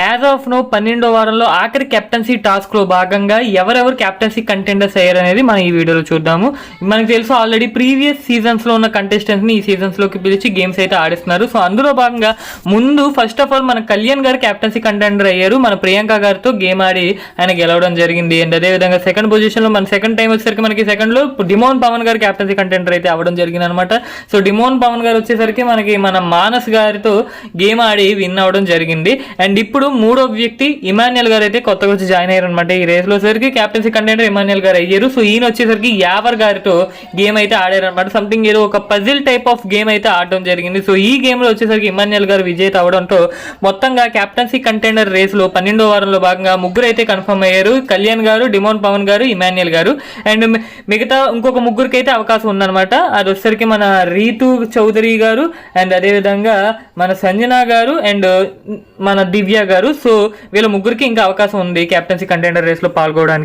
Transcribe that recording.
As of no 12వ వారంలో ఆఖరి captaincy టాస్క్లో భాగంగా ఎవరెవరు కెప్టెన్సీ కంటెండర్స్ అయ్యారు అనేది మనం ఈ వీడియోలో చూద్దాము. మనకు తెలుసు ఆల్రెడీ ప్రీవియస్ సీజన్స్లో ఉన్న కంటెస్టెంట్స్ని ఈ సీజన్స్లోకి పిలిచి గేమ్స్ అయితే ఆడిస్తున్నారు. సో అందులో భాగంగా ముందు ఫస్ట్ ఆఫ్ ఆల్ మన కళ్యాణ్ గారు కెప్టెన్సీ కంటెండర్ అయ్యారు. మన ప్రియాంక గారితో గేమ్ ఆడి ఆయన గెలవడం జరిగింది. అండ్ అదేవిధంగా సెకండ్ పొజిషన్లో మన సెకండ్ టైం వచ్చేసరికి మనకి సెకండ్లో డిమోన్ పవన్ గారు కెప్టెన్సీ కంటెండర్ అయితే అవ్వడం జరిగింది అనమాట. సో డిమోన్ పవన్ గారు వచ్చేసరికి మనకి మన మానస్ గారితో గేమ్ ఆడి విన్ అవ్వడం జరిగింది. అండ్ ఇప్పుడు మూడో వ్యక్తి ఇమాన్యుయల్ గారు అయితే కొత్తగా వచ్చి జాయిన్ అయ్యారు అనమాట. ఈ రేస్ లో సరికి కెప్టెన్సీ కంటెండర్ ఇమాన్యుయల్ గారు అయ్యారు. సో ఈయన వచ్చేసరికి యావర్ గారితో గేమ్ అయితే ఆడారు అనమాట. సంథింగ్ ఏదో ఒక పజిల్ టైప్ ఆఫ్ గేమ్ అయితే ఆడడం జరిగింది. సో ఈ గేమ్ లో వచ్చేసరికి ఇమాన్యుయల్ గారు విజేత అవడంతో మొత్తంగా కెప్టెన్సీ కంటెండర్ రేస్ లో 12వ వారంలో భాగంగా ముగ్గురు అయితే కన్ఫర్మ్ అయ్యారు. కళ్యాణ్ గారు, డిమోన్ పవన్ గారు, ఇమాన్యుయల్ గారు. అండ్ మిగతా ఇంకొక ముగ్గురికి అయితే అవకాశం ఉందన్నమాట. అది వచ్చేసరికి మన రీతు చౌదరి గారు అండ్ అదేవిధంగా మన సంజన గారు అండ్ మన దివ్య గారు. సో వీళ్ళ ముగ్గురికి ఇంకా అవకాశం ఉంది కెప్టెన్సీ కంటెండర్ రేస్ లో పాల్గొనడానికి.